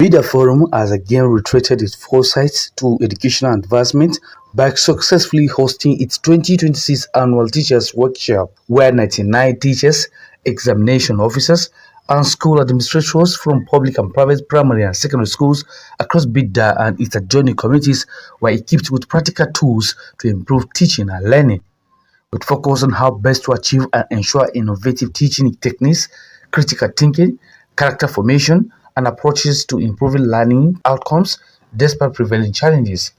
Bida Forum has again reiterated its foresight to educational advancement by successfully hosting its 2026 annual Teachers Workshop, where 99 teachers, examination officers, and school administrators from public and private primary and secondary schools across Bida and its adjoining communities were equipped with practical tools to improve teaching and learning, with focus on how best to achieve and ensure innovative teaching techniques, critical thinking, character formation, and approaches to improving learning outcomes despite prevailing challenges.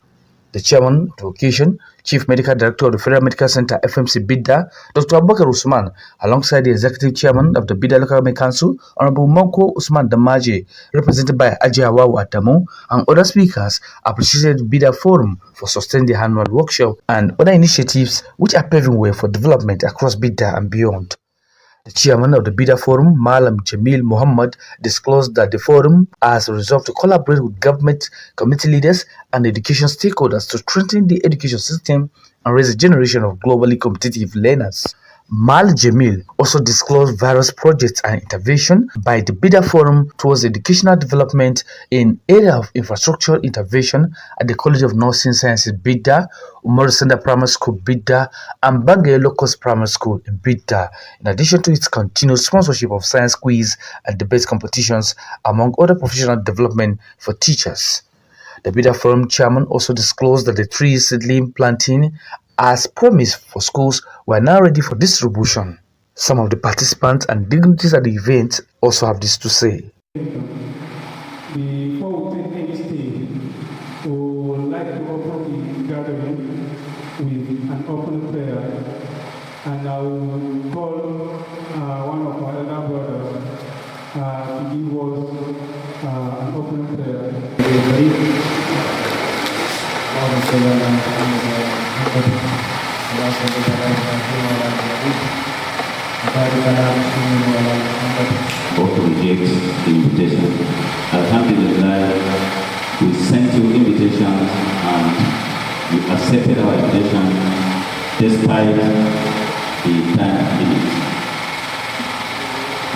The chairman of the occasion, Chief Medical Director of the Federal Medical Center FMC Bida, Dr. Abubakar Usman, alongside the Executive Chairman of the Bida Local Government Council, Honorable Mohammed Usman Damaje, represented by Hajiya Hawawu Adamu, and other speakers, appreciated Bida Forum for sustaining the annual workshop and other initiatives which are paving way for development across Bida and beyond. The chairman of the Bida Forum, Malam Jamil Muhammad, disclosed that the forum has resolved to collaborate with government, community leaders, and education stakeholders to strengthen the education system and raise a generation of globally competitive learners. Mal Jamil also disclosed various projects and intervention by the Bida Forum towards educational development in area of infrastructure intervention at the College of Nursing Sciences Bida, Umaru Center Primary School Bida, and Bangaye Locust Primary School in Bida, in addition to its continued sponsorship of science quiz and debate competitions, among other professional development for teachers. The Bida Forum chairman also disclosed that the tree seedling planting as promised for schools were now ready for distribution. Some of the participants and dignitaries at the event also have this to say. Before we take any step, we would like to open the gathering with an open prayer, and I will call one of our elder brothers to give us an open prayer. Or to reject the invitation. Alhamdulillah, we sent you invitations and you accepted our invitation despite the time limit.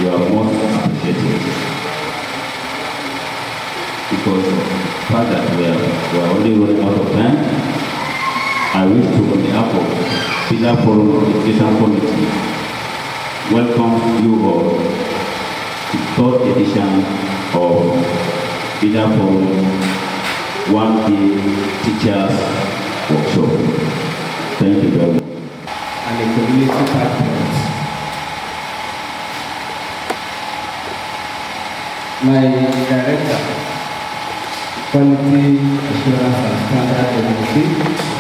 You are most appreciated because of the fact that we are already running out of time. I wish to, on behalf of Bida Forum Education Committee, welcome you all to the third edition of Bida Forum one-day teachers workshop. Thank you very much. And the community partners. My director, Quality Assurance and Standard Agency,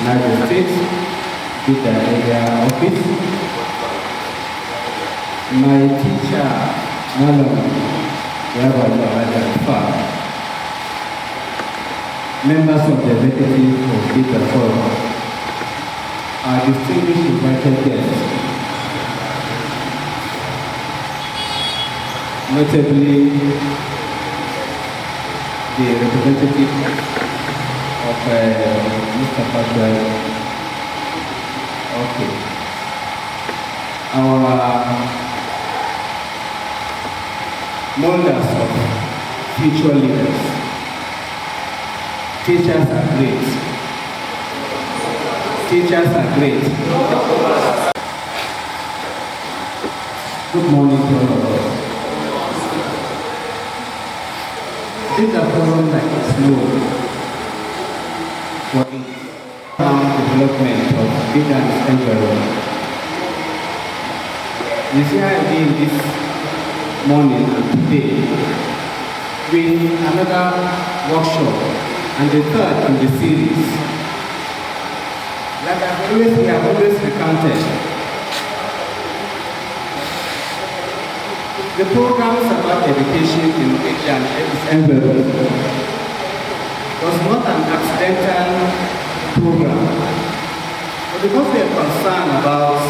Niger State, Bida Area Office. My teacher, members of the executive of Bida Forum, our distinguished invited guests, notably the representative of Mr. Fatwell. Okay. Our molders of future leaders. Teachers are great. Teachers are great. Good morning to all of us. Bida Forum, like it's known for the development of Bida environment. You see how again this morning and today with another workshop and the third in the series. Like we have always recounted, the programs about education in Niger and its environment was not an accidental program, but because we are concerned about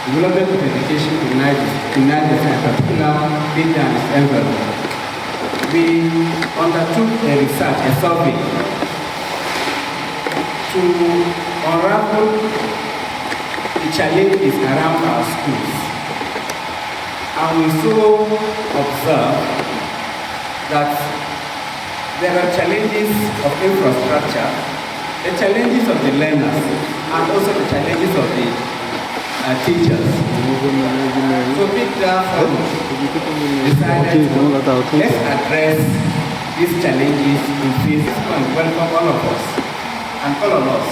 development of education in Niger, in particular Bida and its environment, we undertook a research, a survey, to unravel the challenges around our schools. And we so observe that There are challenges of infrastructure, the challenges of the learners, and also the challenges of the teachers. So Bida Forum decided to let's address these challenges in face and welcome all of us and all of us.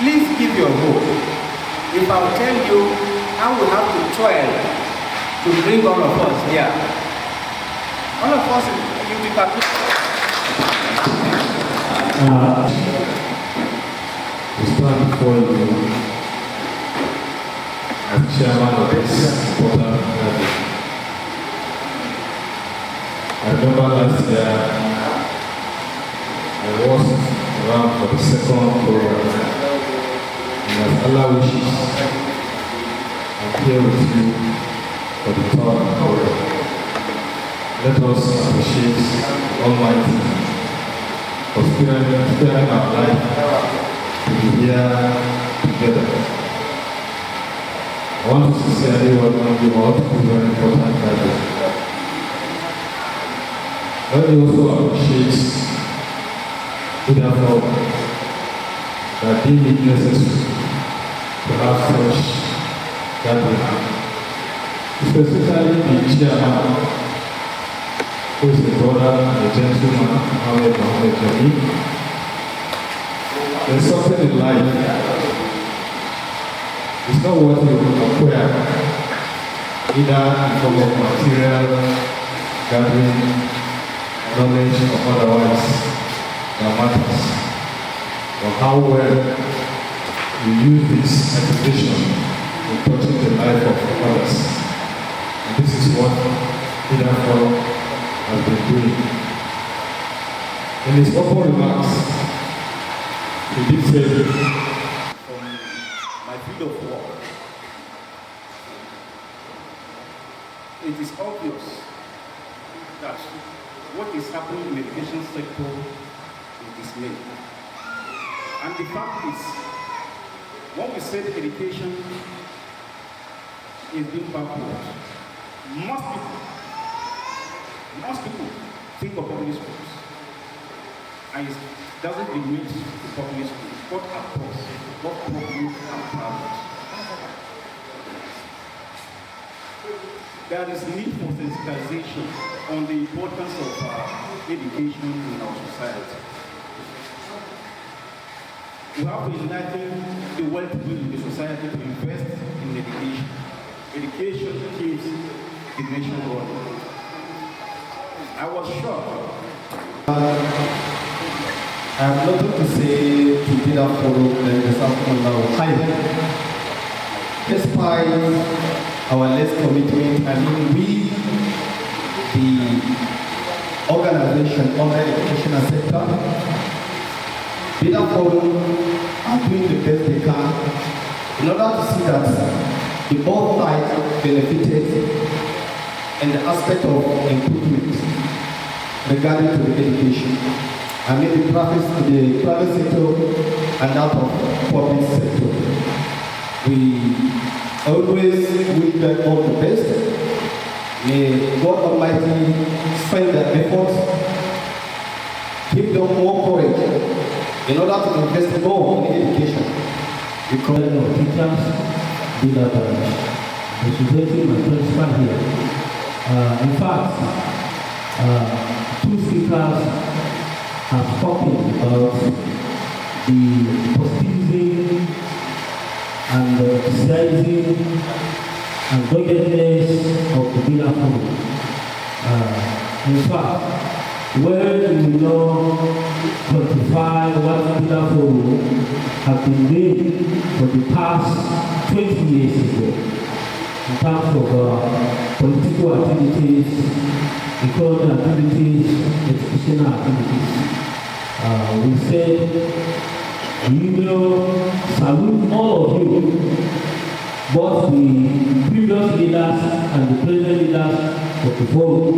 Please give your vote. If I'll tell you how we have to toil to bring all of us here, all of us will be participating. To stand before you as chairman of this important gathering. I remember last year I was around for the second program, and as Allah wishes, I'm here with you for the third program. Let us appreciate Almighty for sparing our life to be here together. I want to sincerely welcome you all to this very important gathering. Let me also appreciate Bida Forum that deemed it necessary to have such gathering, especially the chairman, who is a brother and a gentleman, Mohammed Ndagi. There's something in life. It's not what you acquire, either in form of material, gathering, knowledge, or otherwise, that matters, but how well you use this acquisition in touching the life of others. And this is what Bida Forum has been doing. In his opening remarks, he did say, from my field of work, it is obvious that what is happening in the education sector is dismaying. And the fact is, when we say education is being backward, most people think of public schools, and it doesn't limit to public schools, but across both public and private. There is need for sensitization on the importance of education in our society. We have to enlighten the well-to-do in the society to invest in education. Education keeps the nation running. I was shocked. I have nothing to say to Bida Forum and the South Carolina High. Despite our less commitment, we, the organization on the educational sector, Bida Forum are doing the best they can in order to see that the both sides benefited in the aspect of improvement regarding to the education. I mean the private sector and that of public sector. We always wish them all the best. May God Almighty spend their efforts, give them more courage in order to invest more in education. Because of teachers, Bida representing my principal here. In fact, two speakers have spoken about the positivity and the criticizing and doggedness of the Bida Forum. In fact, when you know quantify what Bida Forum have been doing for the past 20 years ago, in terms of political activities, economic activities, educational activities. We said, we will salute all of you, both the previous leaders and the present leaders of the forum.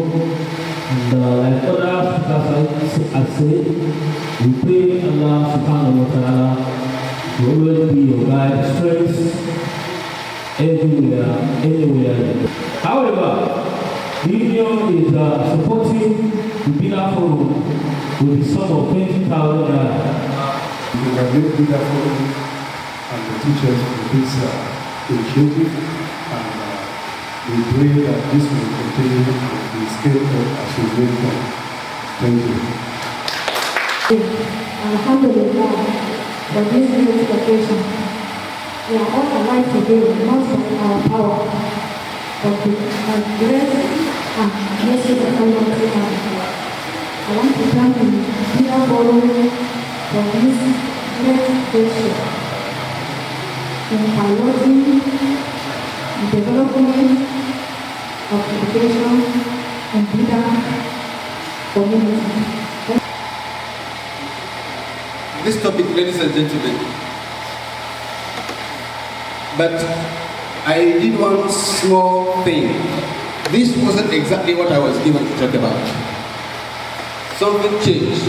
And like other speakers have said, we pray Allah subhanahu wa ta'ala to always be your guide, strength, everywhere, anywhere. However, the union is supporting the Bida Forum with the sum of 20,000 naira. We congratulate Bida Forum and the teachers for this initiative, and we pray that this will continue to be scaled up as we move on. Thank you. Alhamdulillah, for this great occasion. We are all alive today, not by our power, but with the grace and mercy of Almighty God. I want to thank the Bida Forum for this great gesture in piloting the development of education in Bida community. This topic, ladies and gentlemen, but I did one small thing. This wasn't exactly what I was given to talk about. Something changed.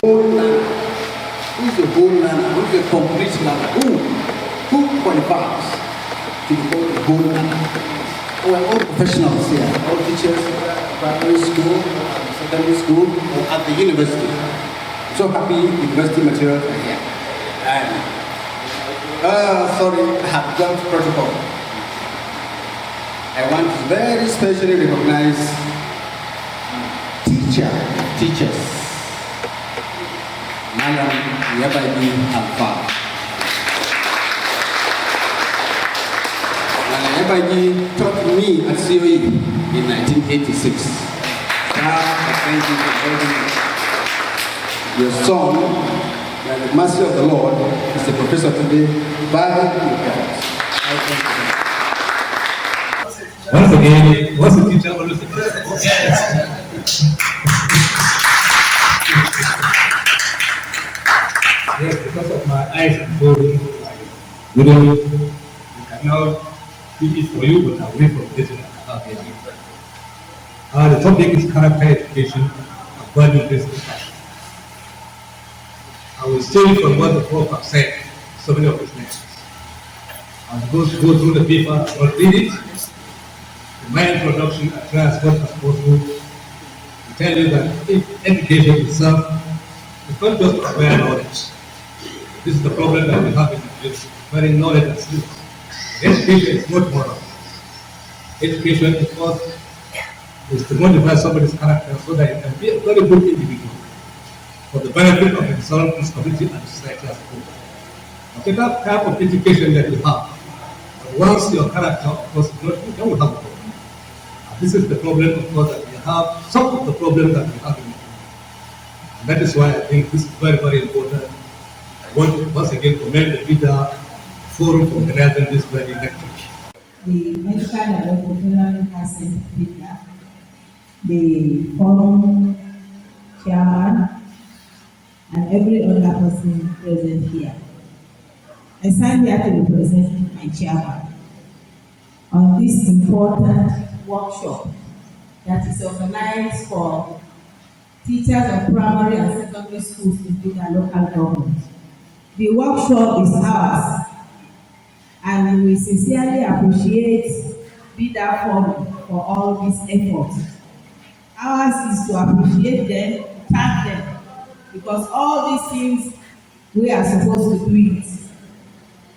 Whole land. Who's the whole land? Who's the complete land? Who qualifies to be called the whole land? We're all professionals here, all teachers, primary school, secondary school, or at the university. So happy university materials are here. And sorry, I have jumped protocol. I want to very specially recognize teachers. Madam Badegi Alpha. Badegi taught me at COE in 1986. Thank you for holding your son, by the mercy of the Lord, is the professor today. By your guys. Once again, what's the teacher always the teacher? Yes, because of my eyes and going, I cannot do it for you, but I'll wait for this one. The topic is character education and value-based discussion. I will steal from what the prof have said, so many of his lectures. I'll go through the paper, I'll read it. In my introduction, I try as much as possible to tell you that education itself is not just acquire knowledge. This is the problem that we have in education, acquiring knowledge and skills. Education is much more. Education is to modify somebody's character so that he can be a very good individual for the benefit of himself, his community, and society as a whole. Whatever type of education that you have, but once your character, of course, is not good, then we have a problem. And this is the problem, of course, that we have, some of the problems that we have in the community. And that is why I think this is very, very important. I want to once again commend the Bida Forum for organizing this very lecture. The medical and occupational health center, the forum chairman, and every other person present here. I stand here to represent my chairman on this important workshop that is organized for teachers of primary and secondary schools in our local government. The workshop is ours, and we sincerely appreciate Bida Forum for all these efforts. Ours is to appreciate them, thank them, because all these things we are supposed to do it,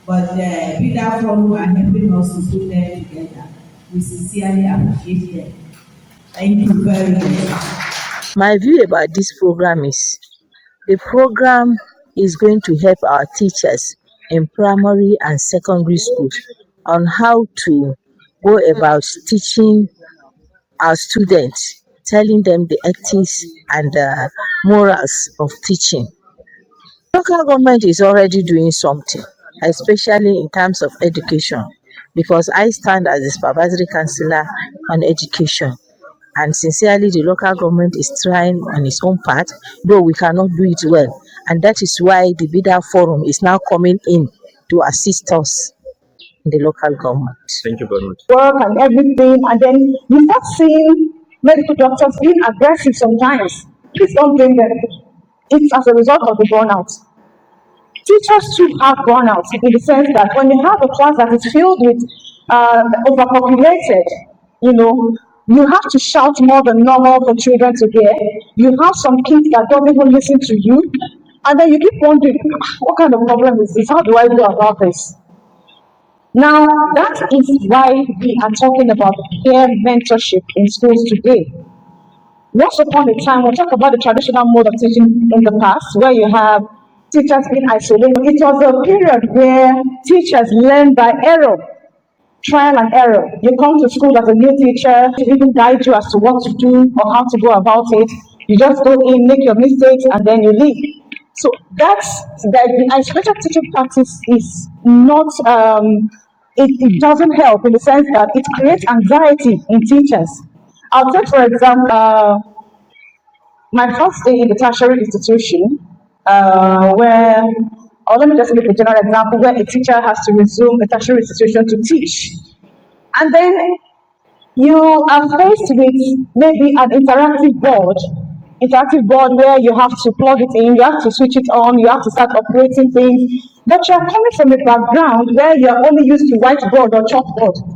but the Bida Forum are helping us to put them together. We sincerely appreciate them. Thank you very much. My view about this program is the program is going to help our teachers in primary and secondary schools on how to go about teaching our students, telling them the ethics and morals of teaching. Local government is already doing something, especially in terms of education, because I stand as a supervisory councillor on education. And sincerely, the local government is trying on its own part, though we cannot do it well. And that is why the Bida Forum is now coming in to assist us in the local government. Thank you very much. Work and everything, and then you start seeing medical doctors being aggressive sometimes. Please don't blame them. It's as a result of the burnout. Teachers too have burnout in the sense that when you have a class that is filled with overpopulated, You have to shout more than normal for children to hear. You have some kids that don't even listen to you. And then you keep wondering, what kind of problem is this? How do I go about this? Now, that is why we are talking about peer mentorship in schools today. Once upon a time, we'll talk about the traditional mode of teaching in the past, where you have teachers being isolated. It was a period where teachers learn by error, trial and error. You come to school as a new teacher, to even guide you as to what to do or how to go about it. You just go in, make your mistakes, and then you leave. So the isolated teaching practice is not, it doesn't help in the sense that it creates anxiety in teachers. I'll take, for example, my first day in the tertiary institution, or let me just give a general example, where a teacher has to resume a tertiary institution to teach. And then you are faced with maybe an interactive board where you have to plug it in, you have to switch it on, you have to start operating things. But you are coming from a background where you are only used to whiteboard or chalkboard.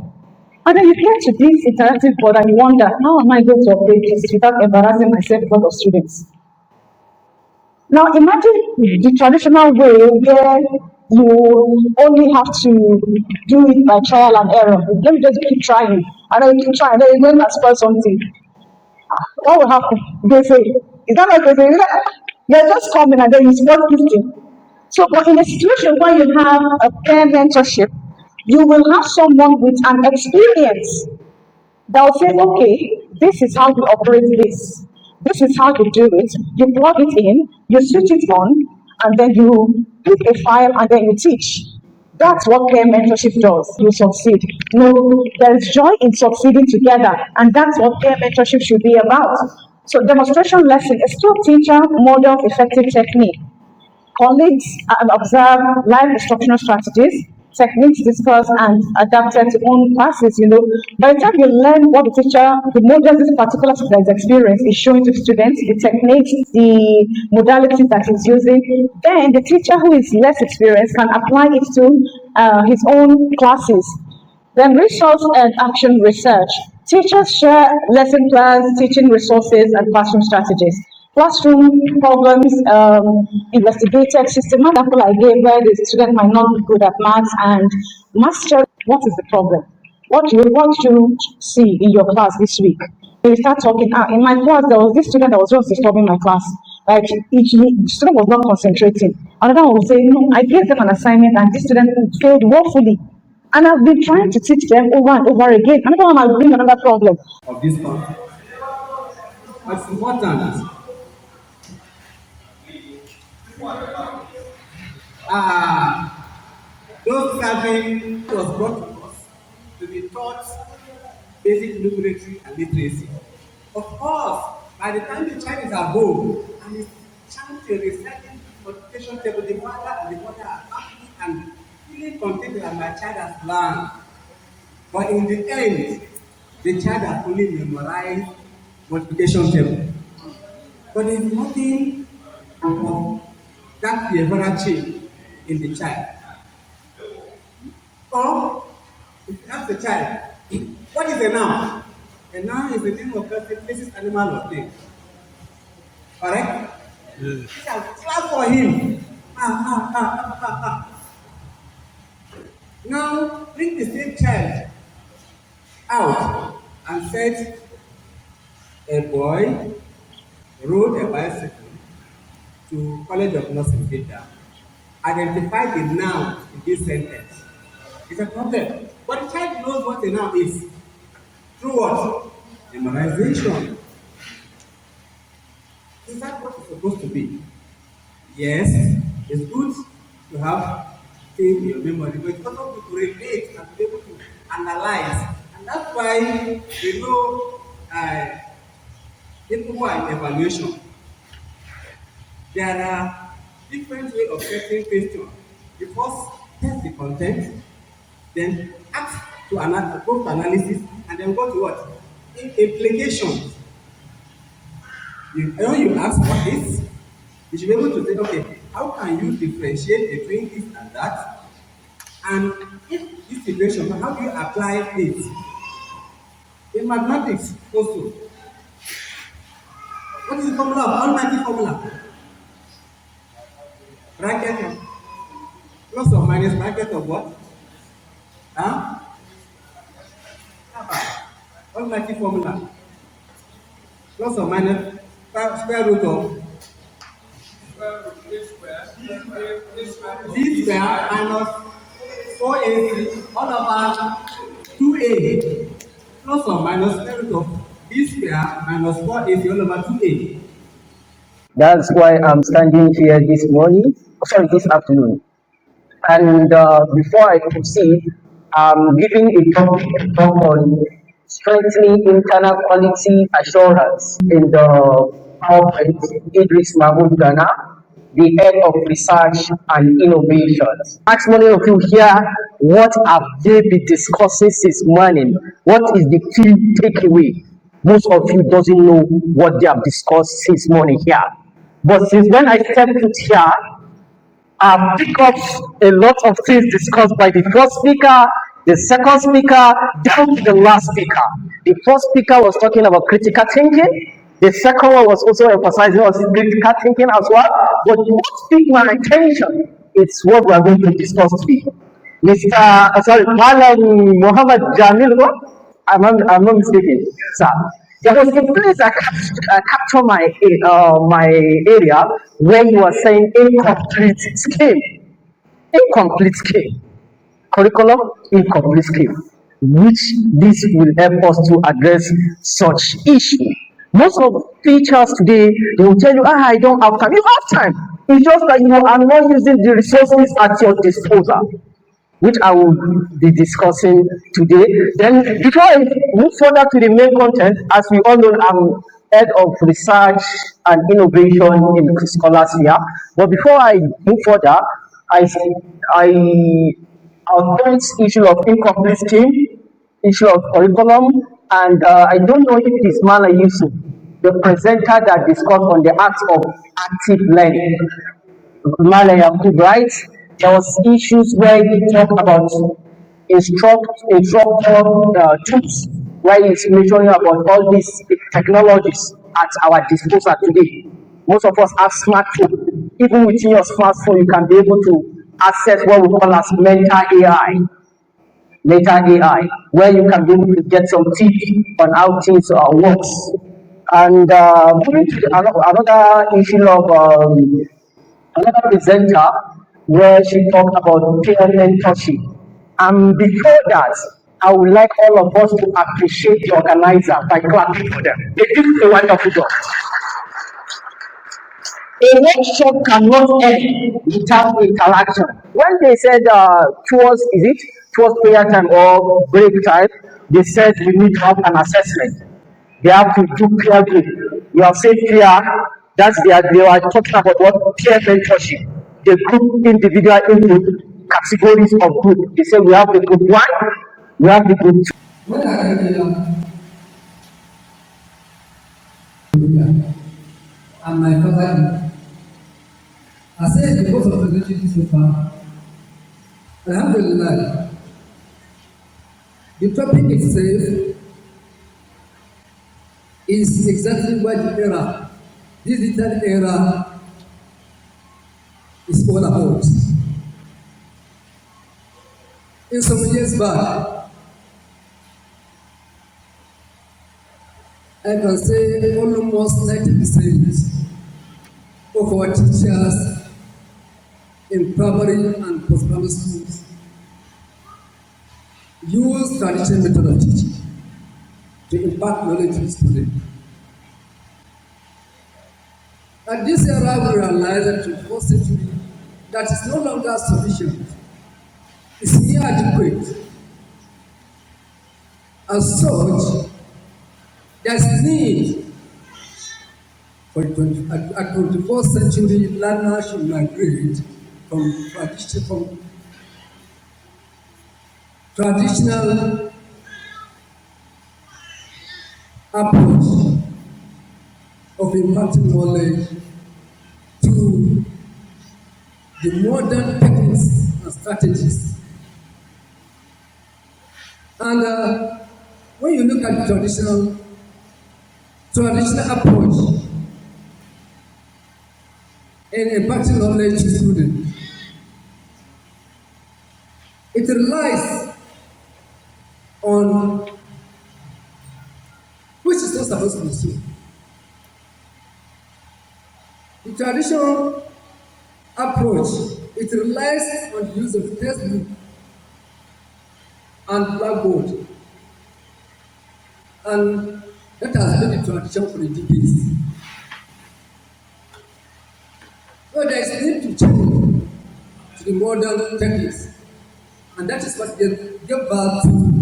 And then you get to this interactive board and you wonder, how am I going to operate this without embarrassing myself in front of students? Now imagine the traditional way where you only have to do it by trial and error. Let me just keep trying. And then you keep trying, then you're going to spoil something. What will happen? They say, is that like they say? You're just coming and then you spoil this thing. So, but in a situation where you have a peer mentorship, you will have someone with an experience that will say, okay, this is how we operate this. This is how you do it. You plug it in, you switch it on, and then you pick a file and then you teach. That's what peer mentorship does. You succeed. No, there is joy in succeeding together, and that's what peer mentorship should be about. So, demonstration lesson, a skilled teacher models effective technique. Colleagues observe live instructional strategies, techniques discussed and adapted to own classes. By the time you learn what the models this particular student's experience is showing to students, the techniques, the modalities that he's using, then the teacher who is less experienced can apply it to his own classes. Then resource and action research. Teachers share lesson plans, teaching resources, and classroom strategies. Classroom problems investigated, systematic example I gave where the student might not be good at maths and master. What is the problem? What do you see in your class this week? You start talking. In my class, there was this student that was just disturbing my class. Like the student was not concentrating. Another one will say, no, I gave them an assignment and this student failed woefully. And I've been trying to teach them over and over again. Another one will bring another problem. Of this country. What's important? Those serving was brought to us to be taught basic numeracy and literacy. Of course, by the time the child is at home and is chanting, reciting multiplication table, the father and the mother are happy and feeling contented that my child has learned. But in the end, the child has only memorized multiplication table. But there is nothing of that behavioral change in the child. Or, if you ask the child, what is a noun? A noun is the name of person, places, animal, or thing. Correct? Yes. Clap for him. Now, bring the same child out and said, a boy rode a bicycle to College of Nursing Bida. Identify the noun in this sentence. It's a problem. But the child knows what a noun is. Through what? Memorization. Is that what it's supposed to be? Yes, it's good to have things in your memory, but it's also good to relate and be able to analyze. And that's why we know in evaluation, there are different ways of setting questions. You first test the content, then ask to go to analysis, and then go to what? Implications. When you ask what is, you should be able to say, okay, how can you differentiate between this and that? And if this situation, how do you apply it? In mathematics also. What is the formula of almighty formula? Bracket plus or minus bracket of what? Huh? Almighty formula. Plus or minus square root of d square minus 4ac all over 2a plus or minus square root of b square minus 4ac all over 2a. That's why I'm standing here this afternoon. And before I proceed, I'm giving a talk on strengthening internal quality assurance in the PowerPoint. Idris Mahmoud Ghana, the head of research and innovations. Ask many of you here, what have they been discussing since morning? What is the key takeaway? Most of you doesn't know what they have discussed since morning here. But since when I stepped foot here, I've picked up a lot of things discussed by the first speaker, the second speaker, down to the last speaker. The first speaker was talking about critical thinking. The second one was also emphasizing on critical thinking as well. But what piqued my attention is what we are going to discuss today. Malam Mohammed Jamil, I'm not mistaken, sir. There was a place that captured my area where you were saying incomplete scheme, curriculum incomplete scheme, which this will help us to address such issue. Most of teachers today, they will tell you, I don't have time. You have time. It's just that you are not using the resources at your disposal, which I will be discussing today. Then, before I move further to the main content, as we all know, I'm head of research and innovation in Scholarsphere. But before I move further, I'll point issue of incomplete scheme, issue of curriculum, and I don't know if this man I used to, the presenter that discussed on the act of active learning. Malaya could write, there was issues where he talked about instructor tools, where he's mentioning about all these technologies at our disposal today. Most of us have smartphones. Even within your smartphone, you can be able to access what we call as mental AI, where you can be able to get some tips on how things works. And moving to another issue of another presenter where she talked about peer mentorship. And before that, I would like all of us to appreciate the organizer by clapping for them. They did a wonderful job. A workshop cannot end without interaction. When they said towards prayer time or break time, they said we need to have an assessment. They have to do peer group. You have said peer, they are talking about what peer mentorship. They group individual into categories of group. They say we have the group 1, we have the group 2. When I read and my father, I said because of the relationship so far, Alhamdulillah, the topic itself is exactly what the era, this digital era, is all about. In some years back, I can say almost 90% of our teachers in primary and post-primary schools use traditional method of teaching to impart knowledge to students. At this era, we realize that in the 4th century, that is no longer sufficient. It's inadequate. As such, there's need for at 21st century learners should migrate from traditional approach of imparting knowledge to the modern techniques and strategies. And when you look at traditional approach in imparting knowledge to students, it relies on which is not supposed to be so. The traditional approach, it relies on the use of textbook and blackboard, and that has been the tradition for the decades. So there is a need to change to the modern techniques, and that is what give birth to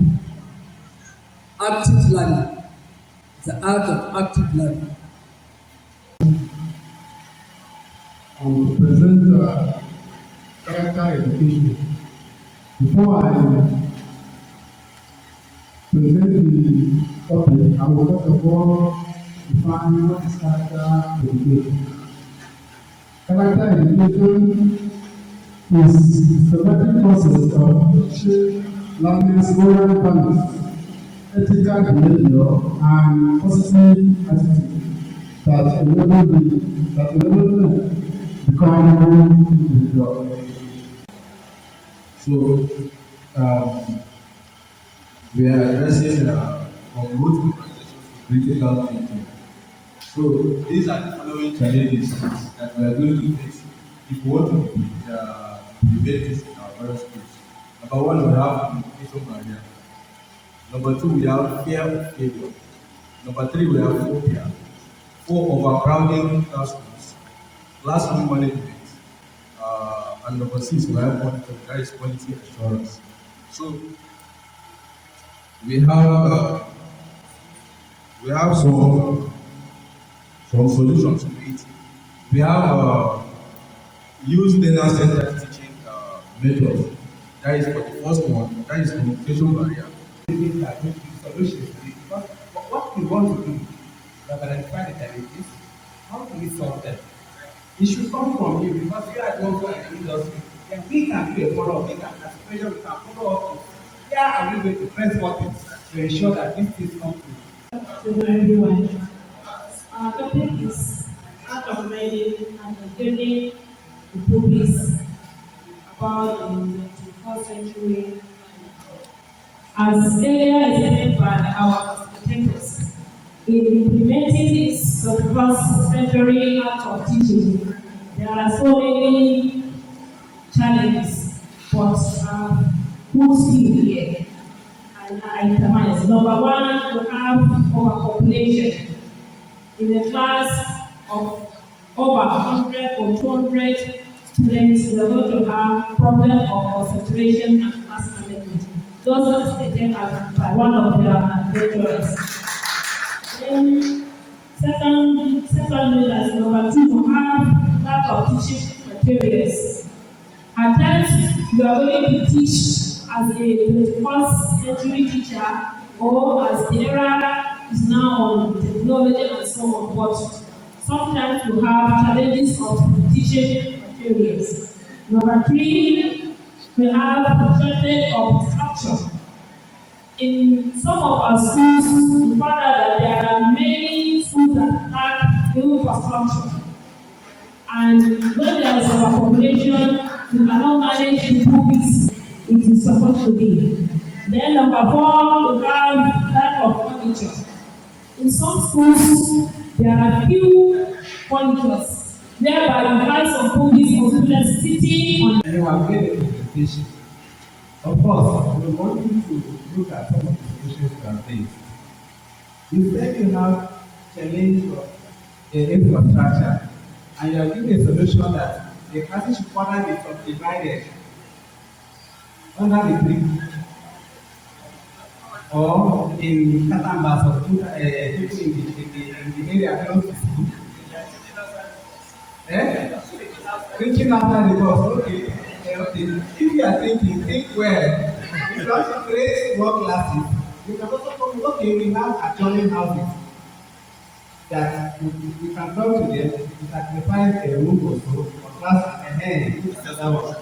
active learning, the art of active learning. To present character education. Before I present the topic, I will first of all define what is character education. Character education is the systematic process of teaching learners moral values, ethical behavior, and positive attitude that enable them become more individual. So, we are addressing on root critical thinking. So, these are the following challenges that we are going to face if we want to debate this in our various schools. Number one, we have communication barrier. Number two, we have fear of failure. Number three, we have phobia. 4, overcrowding classrooms, classroom management. And number 6, we have monitoring, that is quality assurance. So we have some solutions to it. We have used learner-centered teaching methods. That is for the first one. That is communication barrier. Solutions. Because what we want to do, we have identified the challenges. How do we solve them? It should come from you because you are the one who are in the industry. Then we can do a follow-up. We can, as pressure, we can follow up. Where are we going to press buttons to ensure that this is come through? To everyone. Our topic is art of learning and maintaining the purpose about in the 21st century. As earlier explained by our facilitators, in implementing this 21st century art of teaching, there are so many challenges, but put still here. And I itemize. Number one, we have overpopulation. In a class of over 100 or 200 students, we are going to have problem of concentration and class management. Those are stated by one of their lecturers. Then, secondly, as number two, we have lack of teaching materials. At times, you are going to teach as a 21st century teacher, or as the era is now on technology and so on, but sometimes you have challenges of teaching materials. Number three, we have a shortage of structure. In some of our schools, we found out that there are many schools that lack infrastructure. And when there is overpopulation, we cannot manage the books it is supposed to be. Then number four, we have lack of furniture. In some schools, there are few furnitures, thereby you find some books for students sitting on. And you have made a presentation. Of course, we want you to look at some of the solutions you have faced. You said you have challenge of infrastructure, and you are giving a solution that the classes should further be subdivided under the brick or in catambas of people in the area close to school. Reaching after the bus, okay. If you are thinking, think well. If you want to create more classes, you can also come, okay, we have adjoining houses that we can talk to them, we sacrifice a room or so for class and then another one.